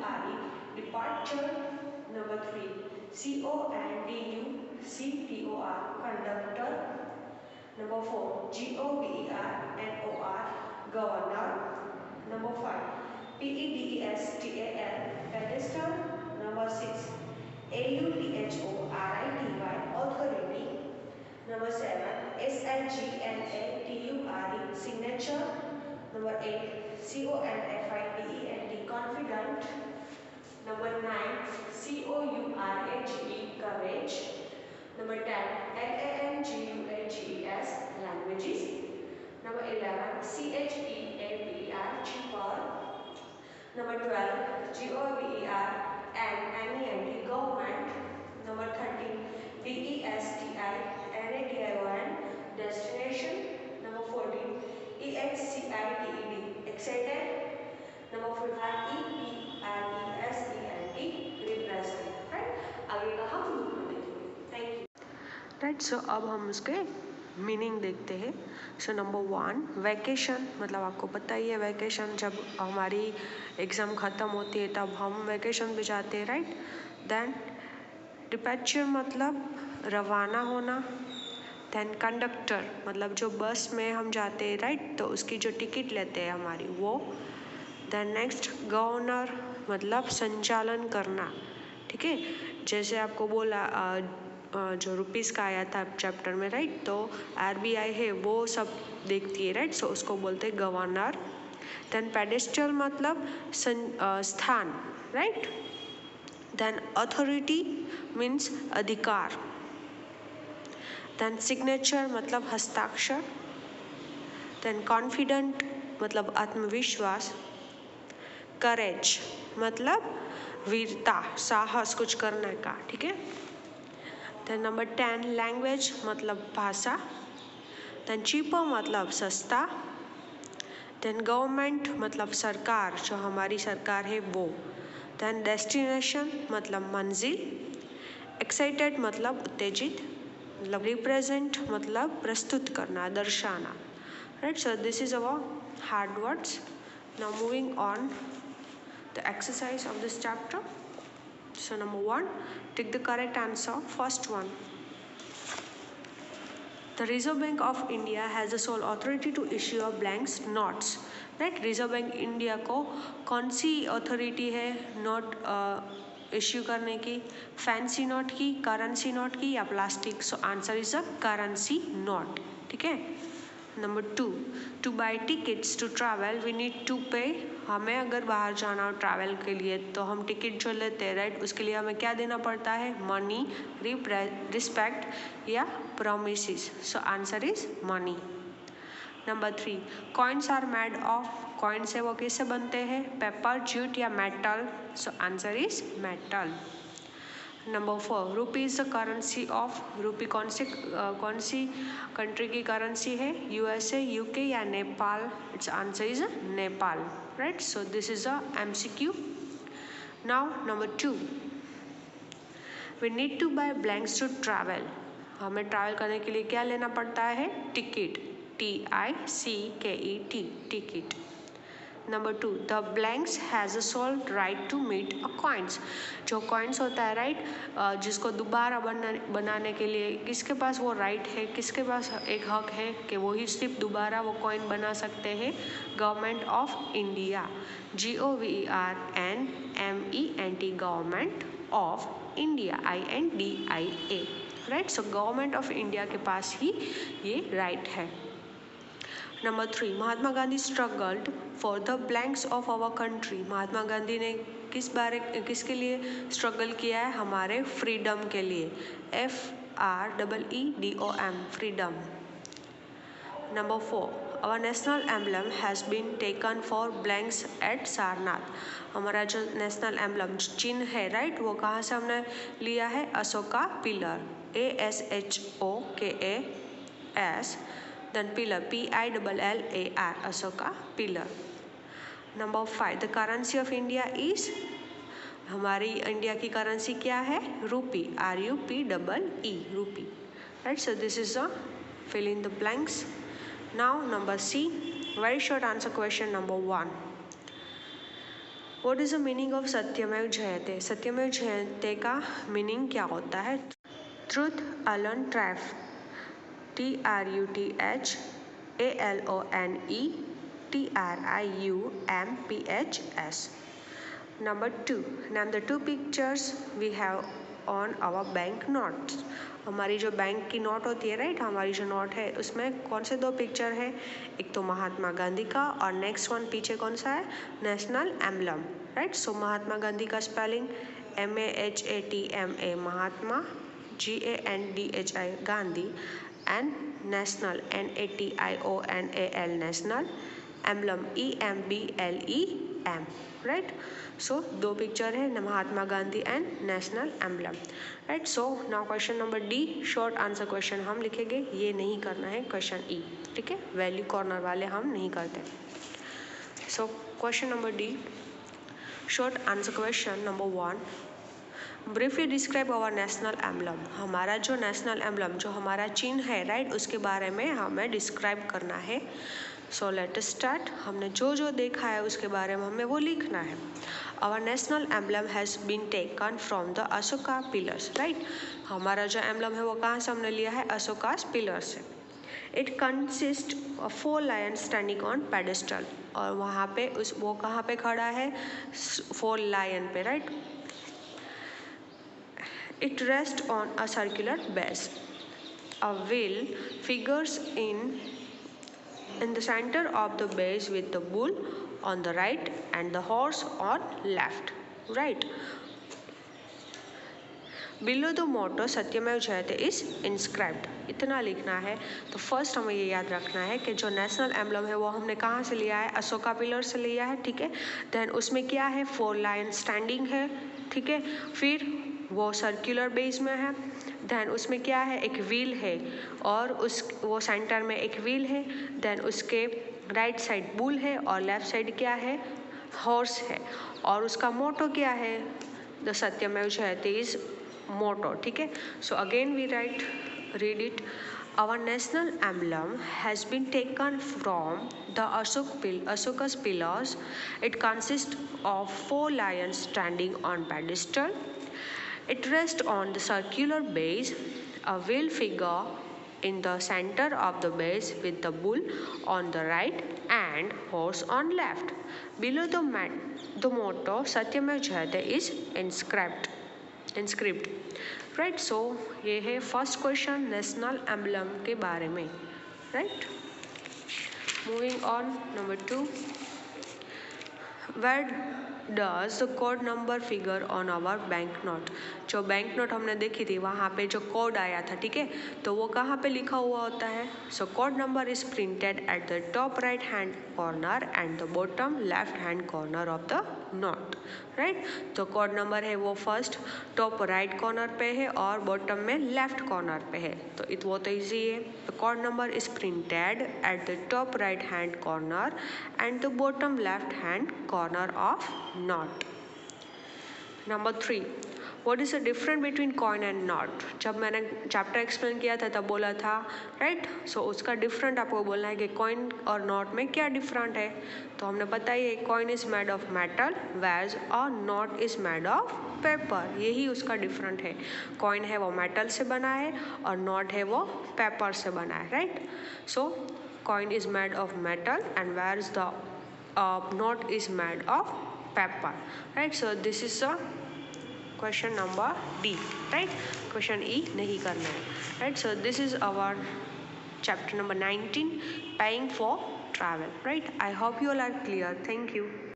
Departure. Departure. Number 3, Conductor. Conductor. Number 4, Governor. Governor. Number 5, Pedestal. Pedestal. Number 6, Authority. Authority. Number 7, Signature. Number 8, Confident. Number 9, Courage. Number 10, Languages. Number 11, Cheaper. Number 12, Government. Number 13, Destination. Number 14, Excited. Number 15, Represent. Right? आगे का हम group में देखेंगे. Thank you. Right, सो अब हम उसके meaning देखते हैं. So number 1, vacation. मतलब आपको पता ही है वैकेशन, जब हमारी एग्ज़ाम ख़त्म होती है तब हम वैकेशन पे जाते हैं. राइट. देन डिपैचर मतलब रवाना होना. देन कंडक्टर मतलब जो बस में हम जाते हैं. राइट. तो उसकी जो टिकट लेते हैं हमारी वो. देन नेक्स्ट गवर्नर मतलब संचालन करना. ठीक है. जैसे आपको बोला जो रुपीज़ का आया था चैप्टर में. राइट. तो RBI है वो सब देखती है. राइट. सो उसको बोलते हैं गवर्नर. देन पेडेस्टल मतलब स्थान. राइट. देन अथॉरिटी मीन्स अधिकार. देन सिग्नेचर मतलब हस्ताक्षर. देन कॉन्फिडेंट मतलब आत्मविश्वास. करेज मतलब वीरता, साहस कुछ करने का. ठीक है. देन नंबर 10, लैंग्वेज मतलब भाषा. देन चीपर मतलब सस्ता. देन गवर्नमेंट मतलब सरकार, जो हमारी सरकार है वो. देन डेस्टिनेशन मतलब मंजिल. एक्साइटेड मतलब उत्तेजित. मतलब रिप्रेजेंट मतलब प्रस्तुत करना, दर्शाना. Right. So this is our hard words. Now moving on the exercise of this chapter. So number 1, take the correct answer. First one, the Reserve Bank of India has the sole authority to issue a blank notes. Right. Reserve Bank India को कौन सी authority है note issue करने की? Fancy note की, currency note की या plastic? So answer is a currency note. ठीक है. Number 2, to buy tickets to travel we need to pay. हमें अगर बाहर जाना हो ट्रैवल के लिए तो हम टिकट जो लेते हैं. राइट. उसके लिए हमें क्या देना पड़ता है? मनी, रिस्पेक्ट या promises. So answer is money. Number 3, coins are made of. Coin से वो कैसे बनते हैं? पेपर, जूट या metal? So answer is metal. Number 4, rupee is the currency of. Rupee कौन सी कंट्री की करेंसी है? USA, UK या Nepal? It's answer is Nepal. Right. So this is a MCQ. Now number 2, we need to buy blanks to travel. हमें travel करने के लिए क्या लेना पड़ता है? Ticket. TICKET, ticket. Number 2, the blanks has a sole right to mint a coins. जो coins होता है. राइट. जिसको दोबारा बनाने के लिए किसके पास वो राइट है, किसके पास एक हक है कि वही सिर्फ दोबारा वो कॉइन बना सकते हैं? Government of India. GOVERNMENT, government of India. INDIA. Right. So government of India के पास ही ये राइट है. Number 3, Mahatma Gandhi struggled for the blanks of our country. Mahatma Gandhi ने किसके लिए स्ट्रगल किया है? हमारे फ्रीडम के लिए. FREEDOM, freedom. Number 4, our national emblem has been taken for blanks at Sarnath. हमारा जो नेशनल एम्बलम चिन्ह है. राइट. वो कहाँ से हमने लिया है? Ashoka pillar. ASHOKAS. Then pillar, PILLAR, Ashoka pillar. Number 5, the currency of India is. हमारी इंडिया की करेंसी क्या है? रूपी. RUPEE, रूपी. Right. So this is a fill in the blanks. Now number C, very short answer question number 1. What is the meaning of सत्यमेव जयते? सत्यमेव जयते का मीनिंग क्या होता है? Truth alone triumph, TRUTHALONE TRIUMPHS. Number 2, name the 2 pictures we have on our bank notes. हमारी जो बैंक की नोट होती है, राइट, हमारी जो नोट है उसमें कौन से 2 पिक्चर है? एक तो महात्मा गांधी का और नेक्स्ट वन पीछे कौन सा है? National emblem, right. So Mahatma Gandhi का spelling MAHATMA Mahatma, GANDHI Gandhi, and national NATIONAL national, emblem EMBLEM, right. So 2 picture है, Mahatma Gandhi and national emblem, right. So now question number D, short answer question हम लिखेंगे, ये नहीं करना है क्वेश्चन ई, ठीक है, वैल्यू कॉर्नर वाले हम नहीं करते। So question number D, short answer question number 1, briefly describe our national emblem. हमारा जो नेशनल एम्बलम, जो हमारा चिन्ह है, राइट, उसके बारे में हमें डिस्क्राइब करना है। So let us start. हमने जो जो देखा है उसके बारे में हमें वो लिखना है। Our national emblem has been taken from the Ashoka pillars, right. हमारा जो एम्बलम है वो कहाँ से हमने लिया है? अशोका पिलर से। It consist of 4 lion standing on pedestal, और वहाँ पे वो कहाँ पे खड़ा है? 4 लायन पे, right. It rests on a circular base. A wheel figures in the center of the base with the bull on the right and the horse on left, right. Below the motto सत्यमेव जयते is inscribed. इतना लिखना है। तो first हमें ये याद रखना है कि जो नेशनल एम्बलम है वो हमने कहाँ से लिया है? अशोका पिलर से लिया है, ठीक है। देन उसमें क्या है? 4 लाइन स्टैंडिंग है, ठीक है। फिर वो सर्कुलर बेस में है। देन उसमें क्या है? एक व्हील है, और वो सेंटर में एक व्हील है। देन उसके राइट साइड बुल है और लेफ्ट साइड क्या है? हॉर्स है। और उसका मोटो क्या है? द सत्यमेव जयते इज मोटो, ठीक है। So again we read it. Our national emblem has been taken from the Ashoka's pillars. It consists of 4 lions standing on pedestal. It rests on the circular base, a wheel figure in the center of the base with the bull on the right and horse on left. Below the motto Satyamev Jayate is inscribed. Right. So ये है first question national emblem के बारे में, right. Moving on, number 2, where does the code number figure on our bank note. जो bank note हमने देखी थी वहाँ पे जो कोड आया था, ठीक है, तो वो कहाँ पे लिखा हुआ होता है? So code number is printed at the top right hand corner and the bottom left hand corner of the note, right. तो कोड नंबर है वो फर्स्ट टॉप राइट कॉर्नर पे है और बॉटम में लेफ्ट कॉर्नर पे है। तो वो तो ईजी है। The code number is printed at the top right hand corner and the bottom left hand corner of note. Number 3, what is the difference between coin and note. जब मैंने chapter explain किया था तब बोला था, right. सो उसका different आपको बोलना है कि कॉइन और नोट में क्या डिफरेंट है। तो हमने पता ही है, coin is made of metal whereas और note is made of paper, यही उसका डिफरेंट है। कॉइन है वो मेटल से बना है और नोट है वो पेपर से बना है, right. So coin is made of metal and whereas the note is made of paper, right. So this is the question number D, right. Question E नहीं करना है, right. So this is our chapter number 19, paying for travel, right. I hope you all are clear. Thank you.